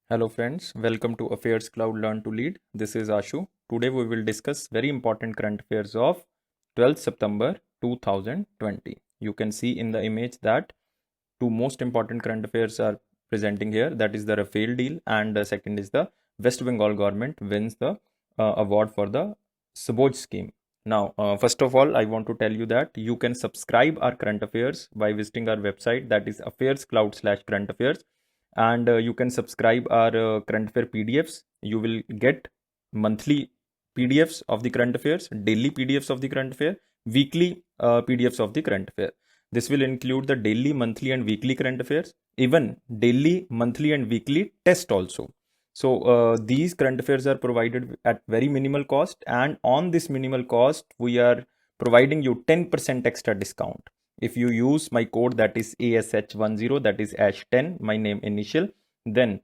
Hello friends, welcome to Affairs Cloud Learn to Lead. This is Ashu. Today we will discuss very important current affairs of 12th September 2020. You can see in the image that two most important current affairs are presenting here. That is the Rafale deal and the second is the West Bengal government wins the award for the Subodh scheme. Now, first of all, I want to tell you that you can subscribe our current affairs by visiting our website, that is Affairs Cloud / current affairs, and you can subscribe our current affair PDFs. You will get monthly PDFs of the current affairs, daily PDFs of the current affair, weekly PDFs of the current affair. This will include the daily, monthly, and weekly current affairs, even daily, monthly, and weekly test also. So these current affairs are provided at very minimal cost, and on this minimal cost, we are providing you 10% extra discount. If you use my code, that is ASH10, that is ASH10, my name initial, then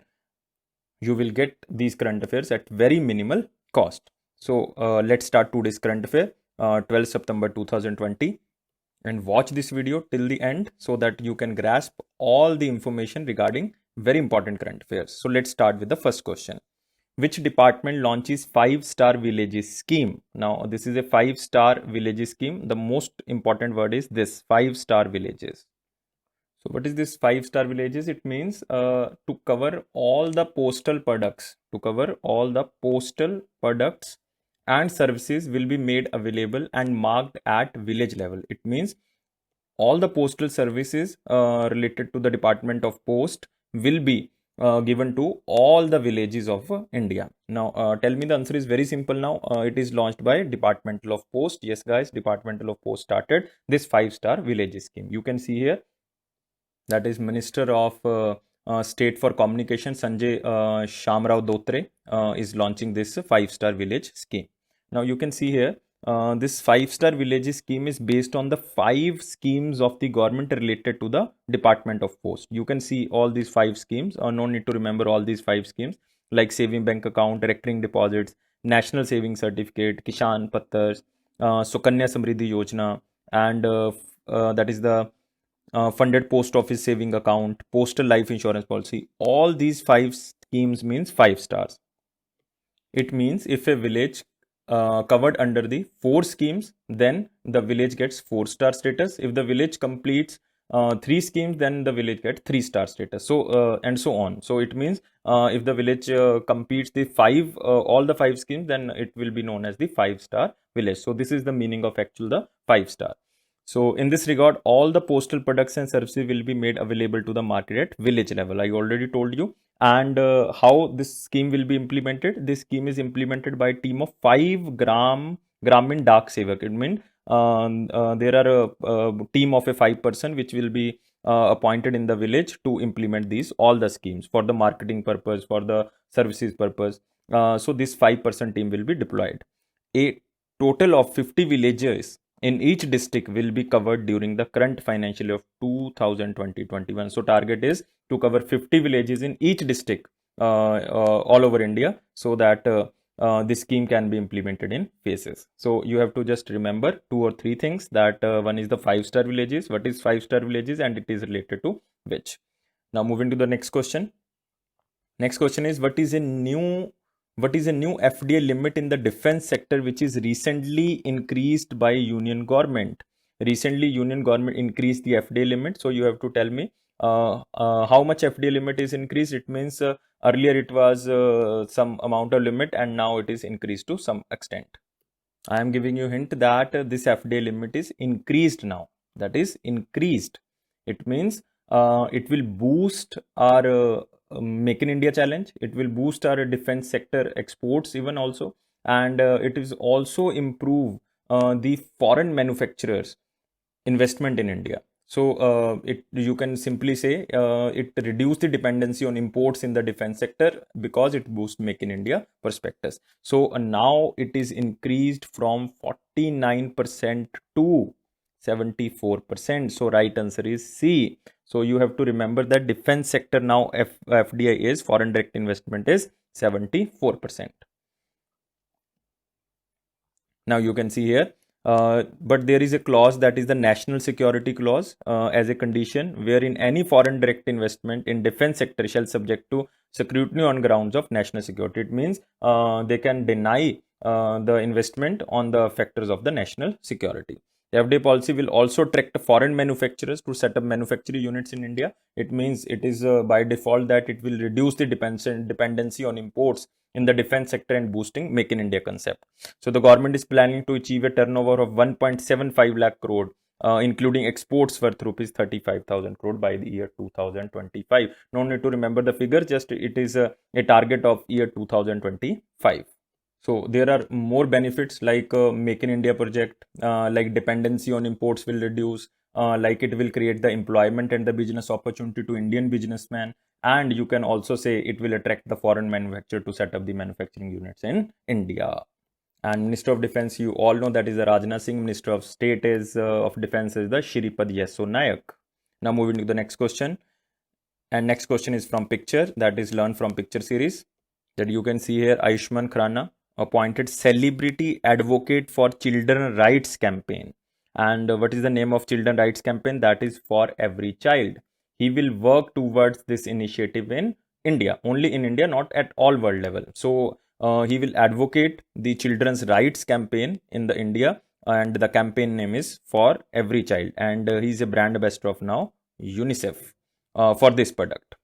you will get these current affairs at very minimal cost. So let's start today's current affair, 12 September 2020, and watch this video till the end so that you can grasp all the information regarding very important current affairs. So let's start with the first question. Which department launches 5-star villages scheme? Now, this is a 5-star villages scheme. The most important word is this 5-star villages. So what is this 5-star villages? It means to cover all the postal products, and services will be made available and marked at village level. It means all the postal services related to the Department of Post will be given to all the villages of India. Now, tell me, the answer is very simple now. It is launched by Departmental of Post. Yes, guys, Departmental of Post started this 5-star villages scheme. You can see here, that is Minister of State for Communication, Sanjay Shamrao Dotre, is launching this 5-star village scheme. Now, you can see here, this 5-star village scheme is based on the 5 schemes of the government related to the Department of Post. You can see all these 5 schemes. No need to remember all these 5 schemes, like saving bank account, recurring deposits, national saving certificate, Kishan Pattars, Sukanya Samriddhi Yojana, and that is the funded post office saving account, postal life insurance policy. All these 5 schemes means 5 stars. It means if a village covered under the 4 schemes, then the village gets 4-star status. If the village completes 3 schemes, then the village gets 3-star status. So and so on. So it means if the village completes the all the 5 schemes, then it will be known as the 5-star village. So this is the meaning of actual the 5-star. So in this regard, all the postal products and services will be made available to the market at village level. I already told you. And how this scheme will be implemented? This scheme is implemented by a team of 5 Gramin Dak Sevak. It means there are a team of a 5-person which will be appointed in the village to implement these all the schemes for the marketing purpose, for the services purpose. So this 5-person team will be deployed. A total of 50 villages in each district will be covered during the current financial year of 2020-21. So target is to cover 50 villages in each district all over India, so that this scheme can be implemented in phases. So you have to just remember 2 or 3 things, that one is the 5-star villages. What is 5-star villages and it is related to which? Now moving to the next question. Next question is, what is a new FDI limit in the defense sector which is recently increased by union government? Recently, union government increased the FDI limit. So you have to tell me how much FDI limit is increased. It means earlier it was some amount of limit and now it is increased to some extent. I am giving you a hint that this FDI limit is increased now. That is increased. It means it will boost our Make in India challenge. It will boost our defense sector exports even also, and it is also improve the foreign manufacturers investment in India. So you can simply say it reduce the dependency on imports in the defense sector because it boosts Make in India prospectus. So now it is increased from 49% to 74%. So right answer is C. So you have to remember that defense sector now FDI is foreign direct investment is 74%. Now you can see here But there is a clause, that is the national security clause, as a condition wherein any foreign direct investment in defense sector shall subject to scrutiny on grounds of national security. It means they can deny the investment on the factors of the national security. The FDI policy will also attract foreign manufacturers to set up manufacturing units in India. It means it is by default that it will reduce the dependency on imports in the defense sector and boosting Make in India concept. So the government is planning to achieve a turnover of 1.75 lakh crore, including exports worth rupees 35,000 crore by the year 2025. No need to remember the figure, just it is a target of year 2025. So there are more benefits like Make in India project, like dependency on imports will reduce, like it will create the employment and the business opportunity to Indian businessmen, and you can also say it will attract the foreign manufacturer to set up the manufacturing units in India. And Minister of Defense, you all know, that is the Rajnath Singh. Minister of State is of Defense is the Shripad Yesso Nayak. Now moving to the next question. And next question is from picture, that is learn from picture series, that you can see here. Ayushman Khurrana appointed celebrity advocate for children rights campaign. And what is the name of children rights campaign? That is For Every Child. He will work towards this initiative in India, only in India, not at all world level. So he will advocate the children's rights campaign in the India, and the campaign name is For Every Child, and he is a brand ambassador of now UNICEF for this product.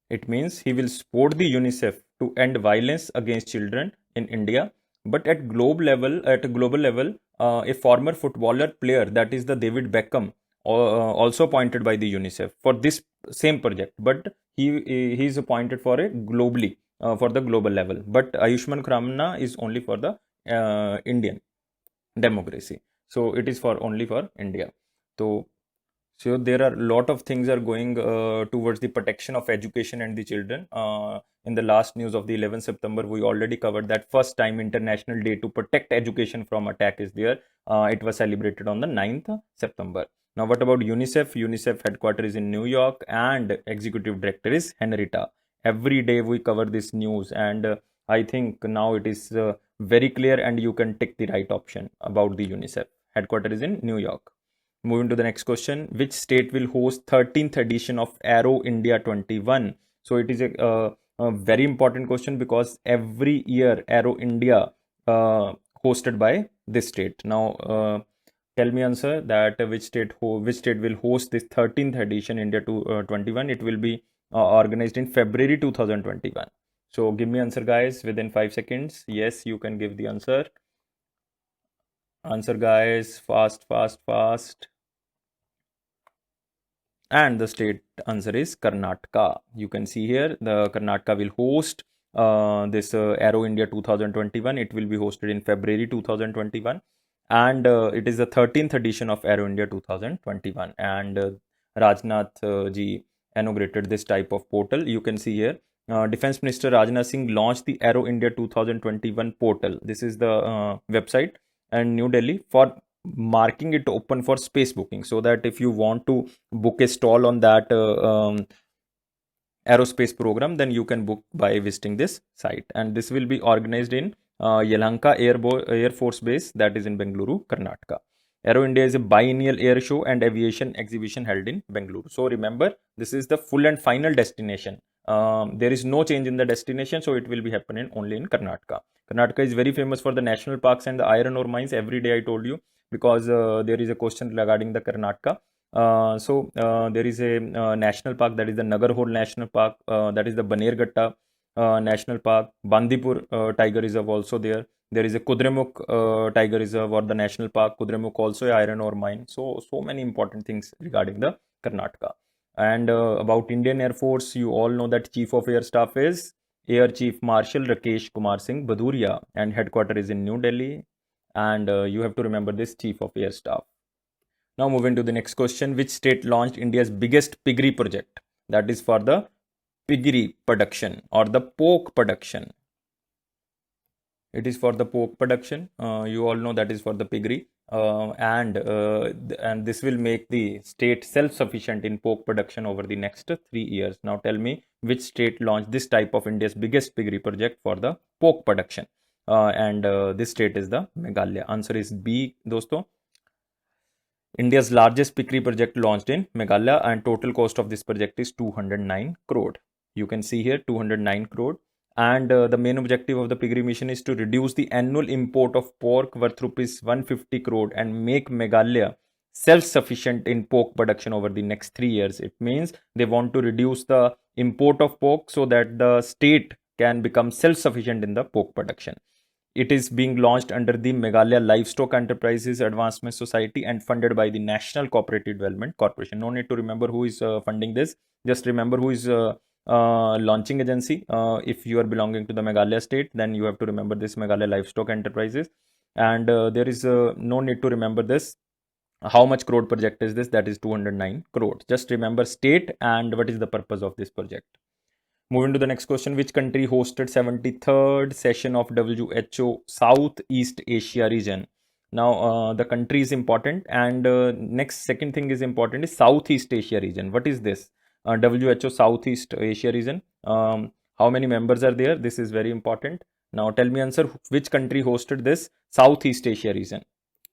It means he will support the UNICEF to end violence against children in India. But at global level, a former footballer player, that is the David Beckham, also appointed by the UNICEF for this same project. But he is appointed for a globally, for the global level. But Ayushman Khurrana is only for the Indian democracy. So it is for only for India. So there are a lot of things are going towards the protection of education and the children. In the last news of the 11th September, we already covered that first time International Day to protect education from attack is there. It was celebrated on the 9th September. Now, what about UNICEF? UNICEF headquarters is in New York and executive director is Henrietta. Every day we cover this news, and I think now it is very clear, and you can take the right option about the UNICEF. Headquarters is in New York. Moving to the next question, which state will host 13th edition of Aero India 21? So it is a very important question, because every year Aero India hosted by this state. Now tell me answer that which state will host this 13th edition India 21. It will be organized in February 2021. So give me answer, guys, within 5 seconds. Yes, you can give the answer. Answer, guys, fast. And the state answer is Karnataka. You can see here the Karnataka will host this Aero India 2021. It will be hosted in February 2021, and it is the 13th edition of Aero India 2021. And Rajnath ji inaugurated this type of portal. You can see here. Defense Minister Rajnath Singh launched the Aero India 2021 portal. This is the website, and New Delhi, for marking it open for space booking, so that if you want to book a stall on that aerospace program, then you can book by visiting this site. And this will be organized in Yelahanka Air Force Base, that is in Bengaluru, Karnataka. Aero India is a biennial air show and aviation exhibition held in Bengaluru. So remember, this is the full and final destination. There is no change in the destination, so it will be happening only in Karnataka. Karnataka is very famous for the national parks and the iron ore mines. Every day I told you, because there is a question regarding the Karnataka. So there is a national park, that is the Nagarhole National Park, that is the Banerghatta National Park. Bandipur Tiger Reserve also there. There is a Kudremukh Tiger Reserve or the National Park. Kudremukh also a iron ore mine. So many important things regarding the Karnataka. And about Indian Air Force, you all know that Chief of Air Staff is Air Chief Marshal Rakesh Kumar Singh Bhaduria, and headquarters is in New Delhi. And you have to remember this Chief of Air Staff. Now moving to the next question, which state launched India's biggest piggery project? That is for the piggery production or the pork production. It is for the pork production. You all know that is for the piggery, and this will make the state self-sufficient in pork production over the next 3 years. Now tell me which state launched this type of India's biggest piggery project for the pork production. and this state is the Meghalaya. Answer is B, दोस्तों. India's largest PICRI project launched in Meghalaya, and total cost of this project is 209 crore. You can see here 209 crore. And the main objective of the PICRI mission is to reduce the annual import of pork worth rupees 150 crore and make Meghalaya self-sufficient in pork production over the next 3 years. It means they want to reduce the import of pork so that the state can become self-sufficient in the pork production. It is being launched under the Meghalaya Livestock Enterprises Advancement Society and funded by the National Cooperative Development Corporation. No need to remember who is funding this. Just remember who is launching agency. If you are belonging to the Meghalaya state, then you have to remember this Meghalaya Livestock Enterprises. And there is no need to remember this. How much crore project is this? That is 209 crore. Just remember state and what is the purpose of this project. Moving to the next question, which country hosted 73rd session of WHO Southeast Asia region? Now, the country is important, and next second thing is important is Southeast Asia region. What is this? WHO Southeast Asia region. How many members are there? This is very important. Now, tell me answer. Which country hosted this Southeast Asia region?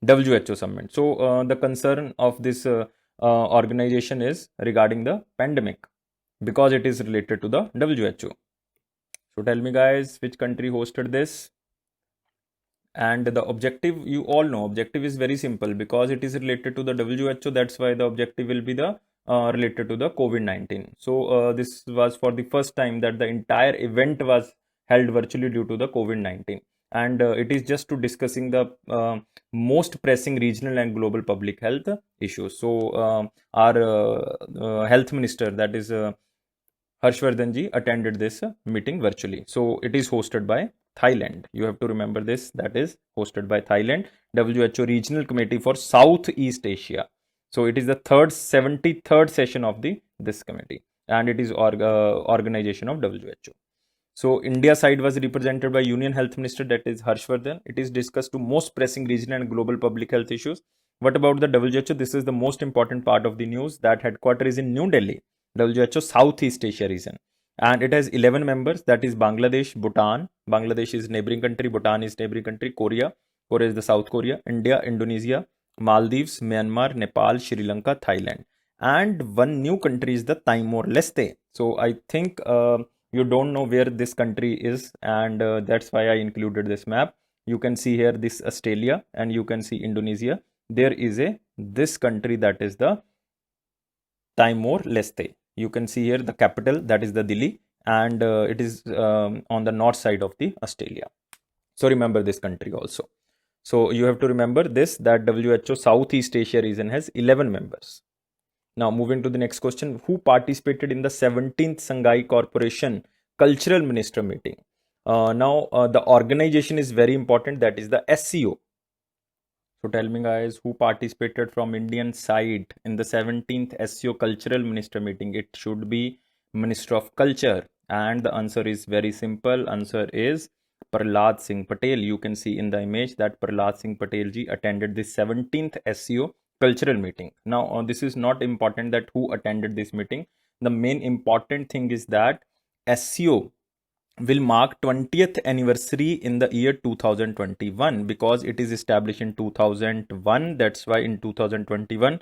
WHO summit. So, the concern of this organization is regarding the pandemic, because it is related to the WHO. So tell me guys, which country hosted this? And the objective, you all know, objective is very simple because it is related to the WHO. That's why the objective will be the related to the COVID-19. So this was for the first time that the entire event was held virtually due to the COVID-19. And it is just to discussing the most pressing regional and global public health issues. So our health minister, that is Harshvardhan ji, attended this meeting virtually. So it is hosted by Thailand. You have to remember this. That is hosted by Thailand, WHO Regional Committee for Southeast Asia. So it is the 73rd session of this committee, and it is organization of WHO. So India side was represented by Union Health Minister, that is Harshvardhan. It is discussed to most pressing regional and global public health issues. What about the WHO? This is the most important part of the news. That headquarters is in New Delhi, WHO Southeast Asia region, and it has 11 members. That is Bangladesh, Bhutan. Bangladesh is neighboring country. Bhutan is neighboring country. Korea is the South Korea. India, Indonesia, Maldives, Myanmar, Nepal, Sri Lanka, Thailand, and one new country is the Timor-Leste. So I think you don't know where this country is, and that's why I included this map. You can see here this Australia, and you can see Indonesia. There is this country, that is the Timor-Leste. You can see here the capital, that is the Delhi, and it is on the north side of the Australia. So remember this country also. So you have to remember this, that WHO Southeast Asia region has 11 members. Now moving to the next question, who participated in the 17th Shanghai Corporation Cultural Minister meeting? Now the organization is very important, that is the SCO. So tell me guys, who participated from Indian side in the 17th SCO Cultural Minister meeting? It should be Minister of Culture, and the answer is very simple. Answer is Prahlad Singh Patel. You can see in the image that Prahlad Singh Patel ji attended this 17th SCO cultural meeting. Now this is not important that who attended this meeting. The main important thing is that SCO will mark 20th anniversary in the year 2021, because it is established in 2001. That's why in 2021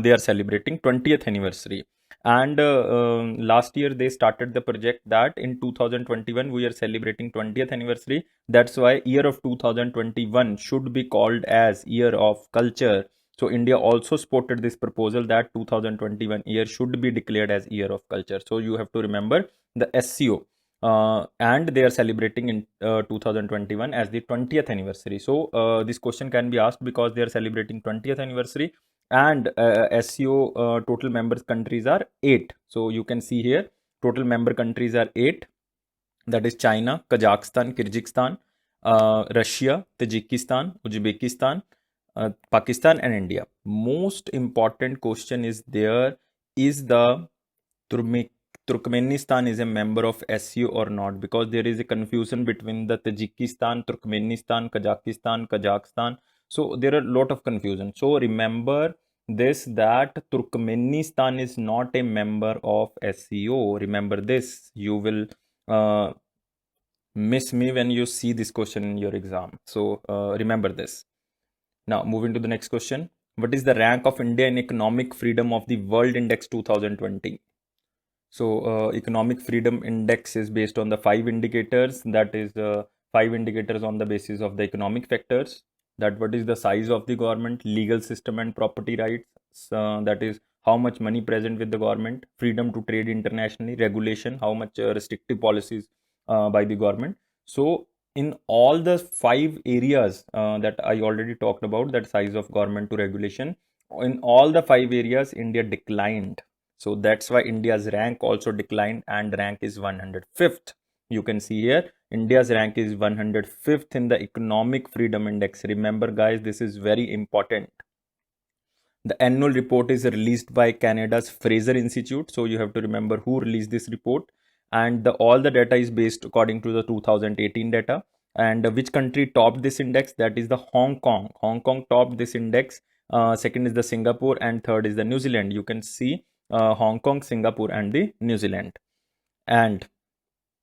they are celebrating 20th anniversary. And last year they started the project that in 2021 we are celebrating 20th anniversary. That's why year of 2021 should be called as year of culture. So India also supported this proposal that 2021 year should be declared as year of culture. So you have to remember the SCO. And they are celebrating in 2021 as the 20th anniversary. So this question can be asked because they are celebrating 20th anniversary, and SCO total member countries are 8. So you can see here total member countries are 8. That is China, Kazakhstan, Kyrgyzstan, Russia, Tajikistan, Uzbekistan, Pakistan, and India. Most important question is there, is the Turkmenistan is a member of SCO or not, because there is a confusion between the Tajikistan, Turkmenistan, Kazakhstan. So there are a lot of confusion. So remember this, that Turkmenistan is not a member of SCO. Remember this. You will miss me when you see this question in your exam. So remember this. Now, moving to the next question. What is the rank of India in economic freedom of the World Index 2020? So, economic freedom index is based on the five indicators. That is, five indicators on the basis of the economic factors. That what is the size of the government, legal system and property rights. That is how much money present with the government, freedom to trade internationally, regulation, how much restrictive policies by the government. So, in all the five areas that I already talked about, that size of government to regulation, in all the five areas, India declined. So that's why India's rank also declined and rank is 105th. You can see here, India's rank is 105th in the Economic Freedom Index. Remember guys, this is very important. The annual report is released by Canada's Fraser Institute. So you have to remember who released this report. And all the data is based according to the 2018 data. And which country topped this index? That is the Hong Kong. Hong Kong topped this index. Second is the Singapore and third is the New Zealand. You can see Hong Kong, Singapore and the New Zealand. And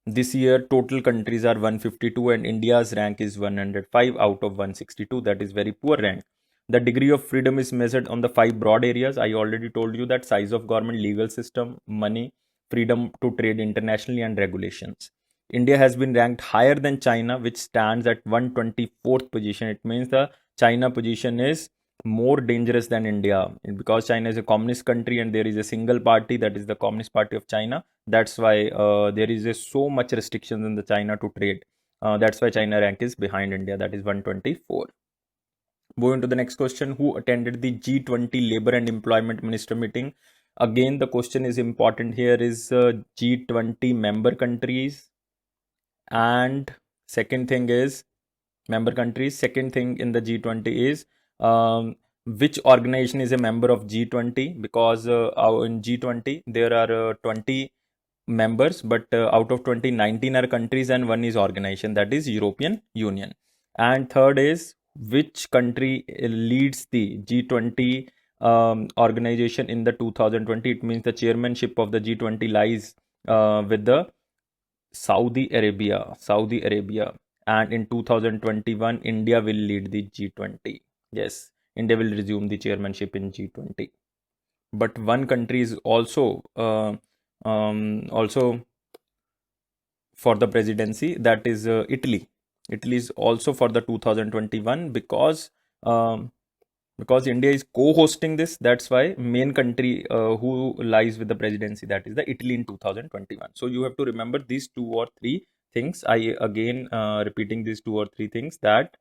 this year total countries are 152 and India's rank is 105 out of 162. That is very poor rank. The degree of freedom is measured on the five broad areas. I already told you that: size of government, legal system, money, freedom to trade internationally and regulations. India has been ranked higher than China, which stands at 124th position. It means the China position is more dangerous than India, because China is a communist country and there is a single party, that is the Communist Party of China. That's why there is so much restrictions in the China to trade. That's why China rank is behind India, that is 124. Moving to the next question, who attended the G20 Labor and Employment Minister meeting? Again, the question is important here is G20 member countries, and second thing is member countries. Second thing in the G20 is which organization is a member of G20, because in G20 there are 20 members, but out of 20, 19 are countries and one is organization, that is European Union. And third is which country leads the G20 organization in the 2020. It means the chairmanship of the G20 lies with the Saudi Arabia. And in 2021 India will lead the G20. Yes, India will resume the chairmanship in G20. But one country is also for the presidency, that is Italy. Italy is also for the 2021 because India is co-hosting this. That's why main country who lies with the presidency, that is the Italy in 2021. So you have to remember these two or three things. I again repeating these two or three things, that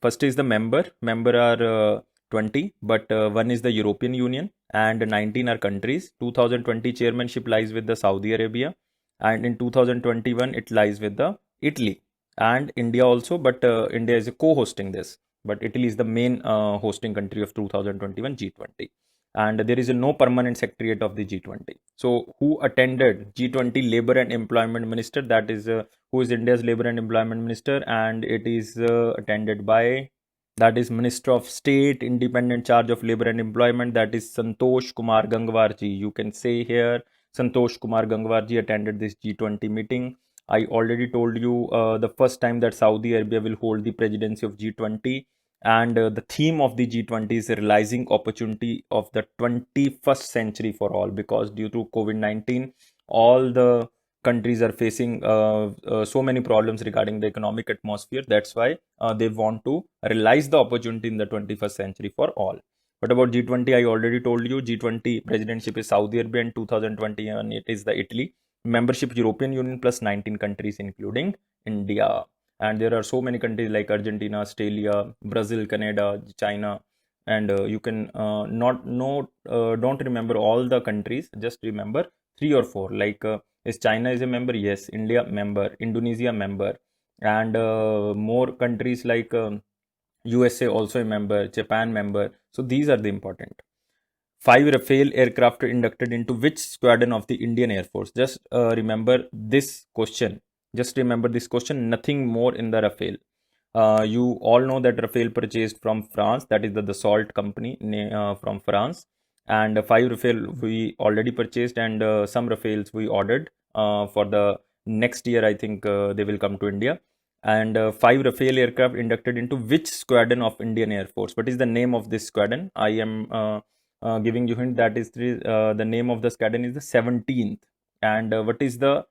first is the member are 20, but one is the European Union and 19 are countries. 2020 chairmanship lies with the Saudi Arabia, and in 2021 it lies with the Italy and India also, but India is co-hosting this, but Italy is the main hosting country of 2021 G20. And there is no permanent secretariat of the G20. So who attended G20 Labor and Employment Minister? That is who is India's Labor and Employment Minister, and it is attended by, that is Minister of State, Independent Charge of Labor and Employment, that is Santosh Kumar Gangwar ji. You can say here Santosh Kumar Gangwar ji attended this G20 meeting. I already told you the first time that Saudi Arabia will hold the presidency of G20, and the theme of the G20 is realizing opportunity of the 21st century for all, because due to COVID-19 all the countries are facing so many problems regarding the economic atmosphere. That's why they want to realize the opportunity in the 21st century for all. But about G20, I already told you G20 presidentship is Saudi Arabia, in 2021 it is the Italy. Membership European Union plus 19 countries including India. And there are so many countries like Argentina, Australia, Brazil, Canada, China, and you can don't remember all the countries, just remember 3 or 4, like is China is a member? Yes. India member, Indonesia member, and more countries like USA also a member, Japan member. So these are the important. 5 Rafale aircraft inducted into which squadron of the Indian Air Force? Just remember this question. Just remember this question, nothing more in the Rafale. You all know that Rafale purchased from France, that is the Dassault company from France. And 5 Rafale we already purchased, and some Rafales we ordered for the Next year, I think they will come to India. And 5 Rafale aircraft inducted into which squadron of Indian Air Force? What is the name of this squadron? I am giving you hint that is the name of the squadron is the 17th. And what is the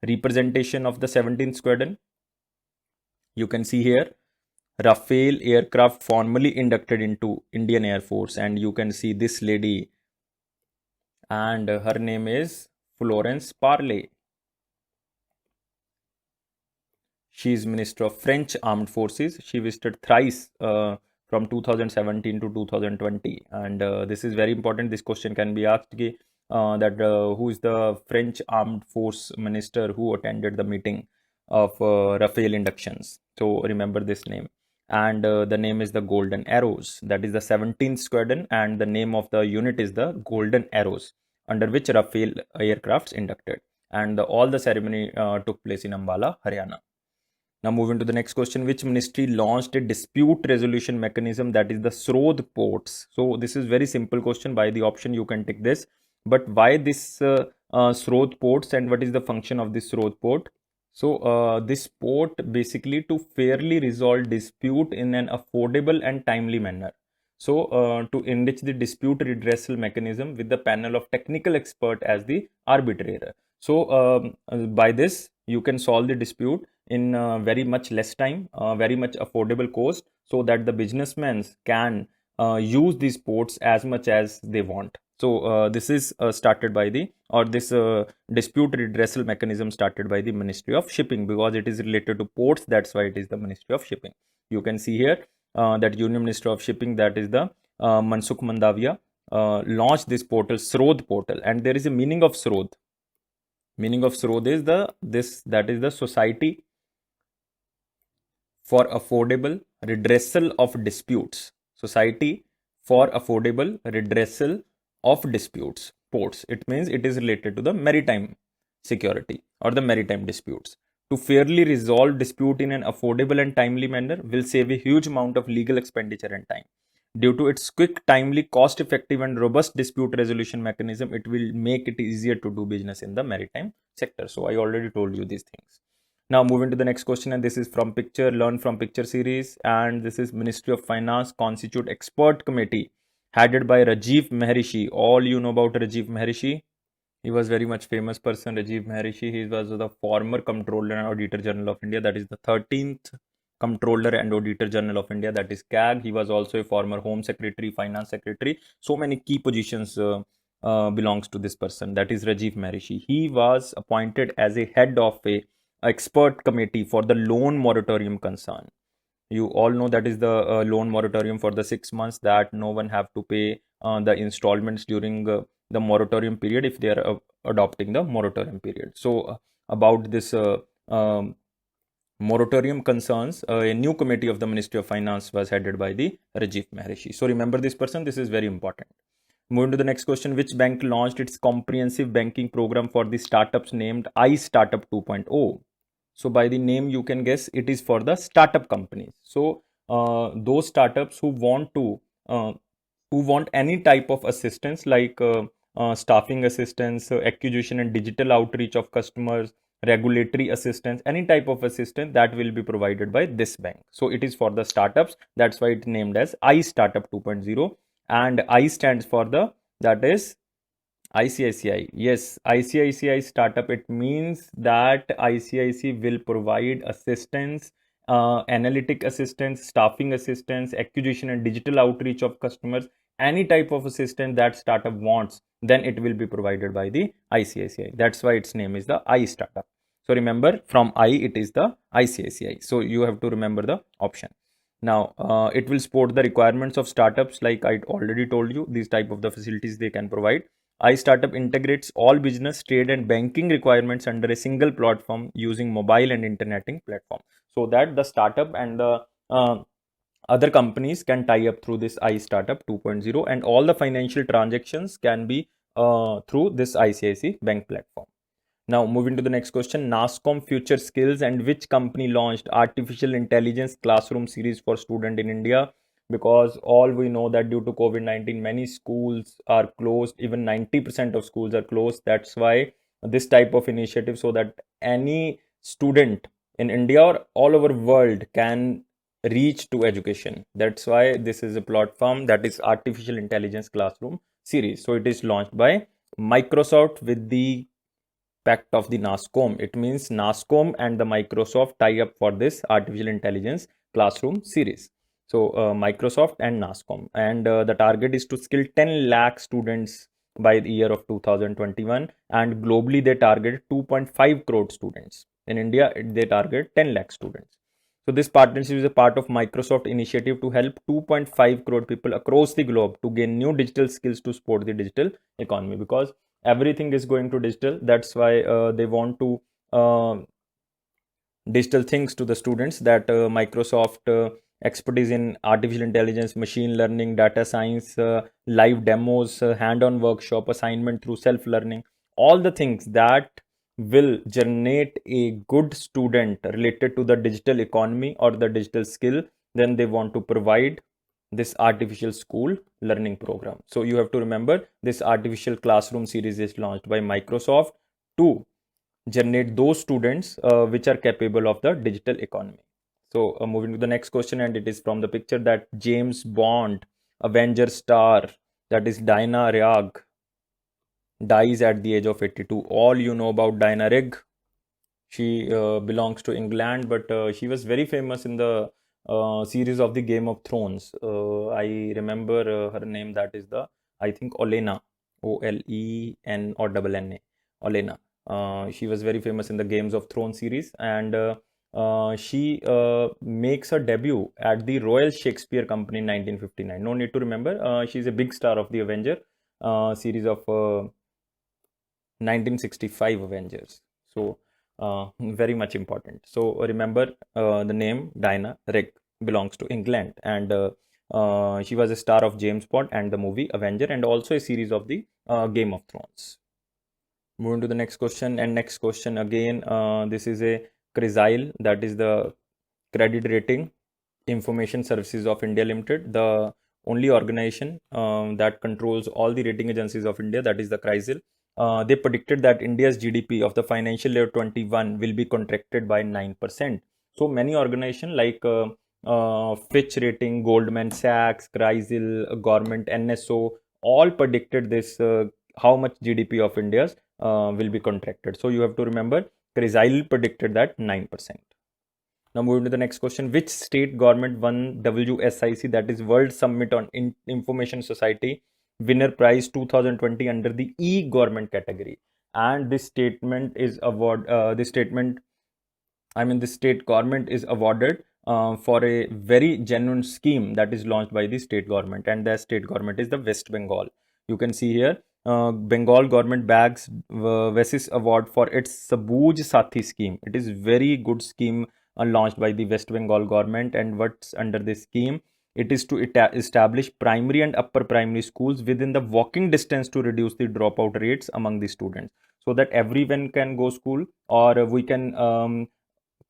representation of the 17th squadron? You can see here Rafale aircraft formally inducted into Indian Air Force, and you can see this lady, and her name is Florence Parly. She is Minister of French Armed Forces. She visited thrice from 2017 to 2020, and this is very important. This question can be asked that who is the French Armed Force Minister who attended the meeting of Rafale inductions. So remember this name. And the name is the Golden Arrows. That is the 17th Squadron, and the name of the unit is the Golden Arrows, under which Rafale aircrafts inducted. And all the ceremony took place in Ambala, Haryana. Now moving to the next question, which ministry launched a dispute resolution mechanism, that is the Srodh ports? So this is very simple question. By the option you can take this, but why this Srodh ports, and what is the function of this Srodh port? So this port basically to fairly resolve dispute in an affordable and timely manner. So to enrich the dispute redressal mechanism with the panel of technical expert as the arbitrator. So by this you can solve the dispute in very much less time, very much affordable cost, so that the businessmen can use these ports as much as they want. So this is started by the, or this dispute redressal mechanism started by the Ministry of Shipping, because it is related to ports. That's why it is the Ministry of Shipping. You can see here that Union Minister of Shipping, that is the Mansukh Mandaviya, launched this portal, Srodh portal, and there is a meaning of Srodh. Meaning of Srodh is that is the Society for Affordable Redressal of Disputes. Society for Affordable Redressal of Disputes, ports. It means it is related to the maritime security or the maritime disputes. To fairly resolve dispute in an affordable and timely manner will save a huge amount of legal expenditure and time. Due to its quick, timely, cost-effective and robust dispute resolution mechanism, it will make it easier to do business in the maritime sector. So I already told you these things. Now moving to the next question, and this is from picture, learn from picture series, and this is Ministry of Finance constitute expert committee headed by Rajiv Maharishi. All you know about Rajiv Maharishi. He was very much famous person, Rajiv Maharishi. He was the former Comptroller and Auditor General of India. That is the 13th Comptroller and Auditor General of India. That is CAG. He was also a former Home Secretary, Finance Secretary. So many key positions belongs to this person. That is Rajiv Maharishi. He was appointed as a head of a expert committee for the loan moratorium concern. You all know that is the loan moratorium for the 6 months, that no one have to pay the installments during the moratorium period if they are adopting the moratorium period. So about this moratorium concerns, a new committee of the Ministry of Finance was headed by the Rajiv Maharishi. So remember this person, this is very important. Moving to the next question, which bank launched its comprehensive banking program for the startups named iStartup 2.0? So by the name you can guess it is for the startup companies. So those startups who want any type of assistance like staffing assistance, acquisition and digital outreach of customers, regulatory assistance, any type of assistance that will be provided by this bank. So it is for the startups. That's why it's named as iStartup 2.0, and I stands for the, that is ICICI. Yes, ICICI startup. It means that ICICI will provide assistance, analytic assistance, staffing assistance, acquisition and digital outreach of customers. Any type of assistance that startup wants, then it will be provided by the ICICI. That's why its name is the I startup. So remember, from I it is the ICICI. So you have to remember the option. Now it will support the requirements of startups, like I already told you, these type of the facilities they can provide. iStartup integrates all business, trade and banking requirements under a single platform using mobile and interneting platform, so that the startup and the other companies can tie up through this iStartup 2.0, and all the financial transactions can be through this ICICI Bank platform. Now moving to the next question, NASSCOM Future Skills, and which company launched artificial intelligence classroom series for student in India? Because all we know that due to COVID-19 many schools are closed, even 90% of schools are closed. That's why this type of initiative so that any student in India or all over world can reach to education. That's why this is a platform, that is artificial intelligence classroom series. So it is launched by Microsoft with the pact of the NASCOM. It means NASCOM and the Microsoft tie up for this artificial intelligence classroom series. So Microsoft and NASCOM, and the target is to skill 10 lakh students by the year of 2021, and globally they target 2.5 crore students. In India, they target 10 lakh students. So this partnership is a part of Microsoft initiative to help 2.5 crore people across the globe to gain new digital skills to support the digital economy, because everything is going to digital. That's why they want to digital things to the students, that Microsoft expertise in artificial intelligence, machine learning, data science, live demos, hand-on workshop, assignment through self-learning, all the things that will generate a good student related to the digital economy or the digital skill, then they want to provide this artificial school learning program. So you have to remember, this artificial classroom series is launched by Microsoft to generate those students which are capable of the digital economy. So moving to the next question, and it is from the picture, that James Bond Avenger star, that is Diana Rigg, dies at the age of 82. All you know about Diana Rigg. She belongs to England, but she was very famous in the series of the Game of Thrones. I remember her name, that is the, I think, Olenna, Olena or double N A, Olenna. She was very famous in the Games of Thrones series, and she makes her debut at the Royal Shakespeare Company in 1959. No need to remember. She's a big star of the Avenger series of 1965 Avengers. So very much important. So remember the name Diana Rigg, belongs to England, and she was a star of James Bond and the movie Avenger, and also a series of the Game of Thrones. Moving to the next question, and next question again, this is a CRISIL, that is the Credit Rating Information Services of India Limited, the only organization that controls all the rating agencies of India, that is the CRISIL. They predicted that India's GDP of the financial year 21 will be contracted by 9%. So many organizations like Fitch Rating, Goldman Sachs, CRISIL, government, NSO, all predicted this, how much GDP of India's will be contracted. So you have to remember, CRISIL predicted that 9%. Now moving to the next question, which state government won WSIC, that is World Summit on Information Society Winner Prize 2020 under the e-government category? And this statement is this state government is awarded for a very genuine scheme that is launched by the state government, and the state government is the West Bengal. You can see here, Bengal government bags WESIS award for its Sabuj Sathi scheme. It is very good scheme launched by the West Bengal government, and what's under this scheme? It is to establish primary and upper primary schools within the walking distance to reduce the dropout rates among the students, so that everyone can go school, or we can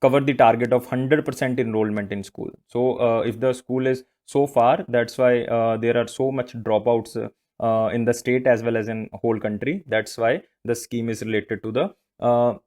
cover the target of 100% enrollment in school. So if the school is so far, that's why there are so much dropouts in the state as well as in whole country. That's why the scheme is related to the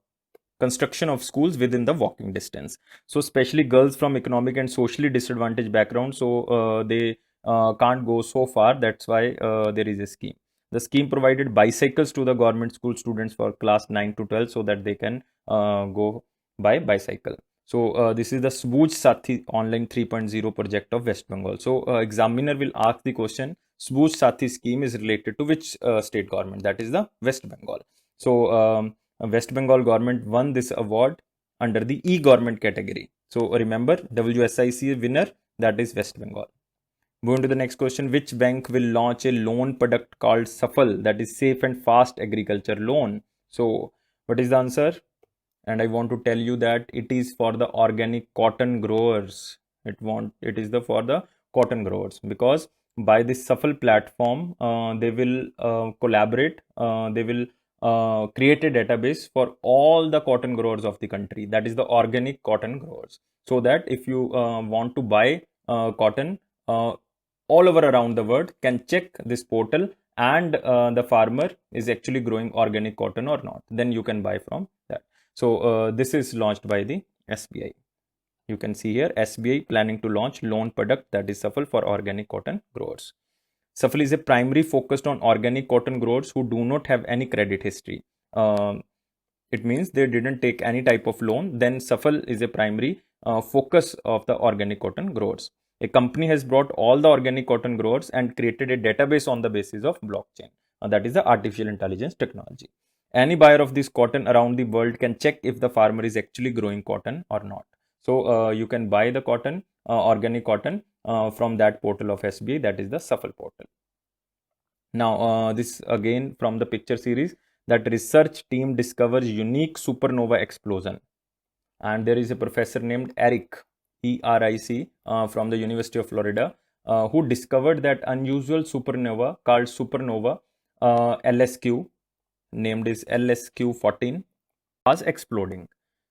construction of schools within the walking distance. So especially girls from economic and socially disadvantaged backgrounds, so they can't go so far. That's why there is a scheme. The scheme provided bicycles to the government school students for class 9 to 12, so that they can go by bicycle. So this is the Sabuj Sathi online 3.0 project of West Bengal. So examiner will ask the question, Sabuj Sathi scheme is related to which state government? That is the West Bengal. So West Bengal government won this award under the e-government category. So remember, WSIC winner, that is West Bengal. Moving to the next question, which bank will launch a loan product called Safal, that is safe and fast agriculture loan? So what is the answer? And I want to tell you that it is for the organic cotton growers. It is for the cotton growers, because by this Safal platform, they will collaborate. They will create a database for all the cotton growers of the country, that is the organic cotton growers, so that if you want to buy cotton all over around the world, can check this portal and the farmer is actually growing organic cotton or not, then you can buy from that. So this is launched by the SBI. You can see here SBI planning to launch loan product, that is Safal, for organic cotton growers. Safal is a primary focused on organic cotton growers who do not have any credit history. It means they didn't take any type of loan. Then Safal is a primary focus of the organic cotton growers. A company has brought all the organic cotton growers and created a database on the basis of blockchain. That is the artificial intelligence technology. Any buyer of this cotton around the world can check if the farmer is actually growing cotton or not. So you can buy the cotton, organic cotton, from that portal of SBI, that is the Safal portal. Now, this again from the picture series, that research team discovers unique supernova explosion. And there is a professor named Eric, ERIC, from the University of Florida, who discovered that unusual supernova called supernova LSQ, named is LSQ14, was exploding.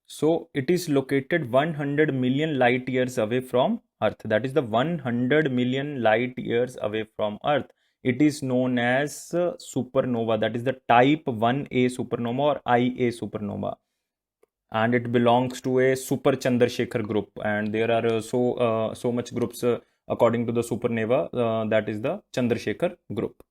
So it is located 100 million light years away from Earth. That is the 100 million light years away from Earth. It is known as supernova. That is the type 1A supernova or IA supernova. And it belongs to a Super Chandrasekhar group. And there are so much groups according to the supernova. That is the Chandrasekhar group.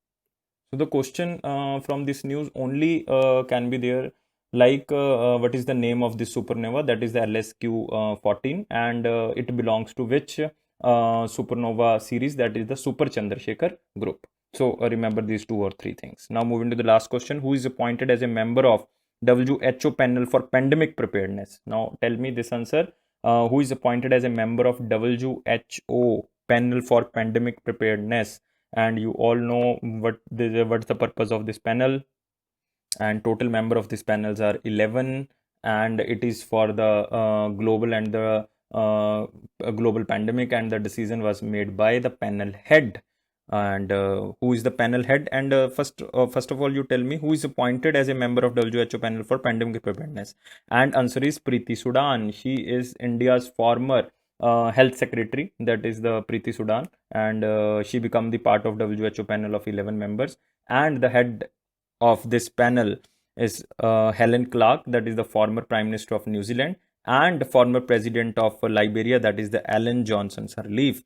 So the question from this news only can be there, like what is the name of this supernova? That is the LSQ14, and it belongs to which supernova series? That is the Super Chandrasekhar group. So remember these 2 or 3 things. Now moving to the last question: who is appointed as a member of WHO panel for pandemic preparedness? Now tell me this answer. Who is appointed as a member of WHO panel for pandemic preparedness? And you all know what's the purpose of this panel. And total member of these panels are 11, and it is for the global and the global pandemic, and the decision was made by the panel head. And who is the panel head? And first of all, you tell me who is appointed as a member of WHO panel for pandemic preparedness. And answer is Preeti Sudan. She is India's former health secretary, that is the Preeti Sudan, and she become the part of WHO panel of 11 members. And the head of this panel is Helen Clark, that is the former Prime Minister of New Zealand, and former President of Liberia, that is the Ellen Johnson Sirleaf.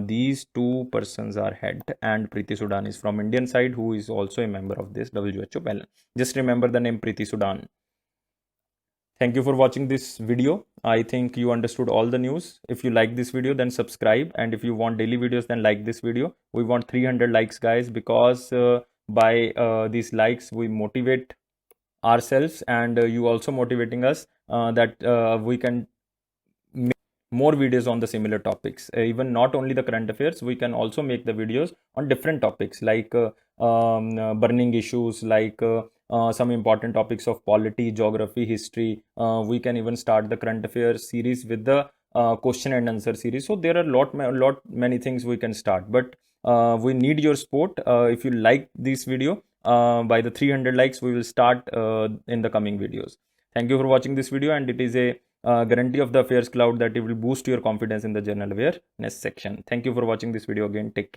These 2 persons are head, and Preeti Sudan is from Indian side, who is also a member of this WHO panel. Just remember the name Preeti Sudan. Thank you for watching this video. I think you understood all the news. If you like this video, then subscribe, and if you want daily videos, then like this video. We want 300 likes, guys, because by these likes we motivate ourselves, and you also motivating us that we can make more videos on the similar topics. Even not only the current affairs, we can also make the videos on different topics, like burning issues, like some important topics of polity, geography, history. We can even start the current affairs series with the question and answer series. So there are many things we can start, but we need your support. If you like this video, by the 300 likes, we will start in the coming videos. Thank you for watching this video, and it is a guarantee of the Affairs Cloud that it will boost your confidence in the general awareness section. Thank you for watching this video again. Take care.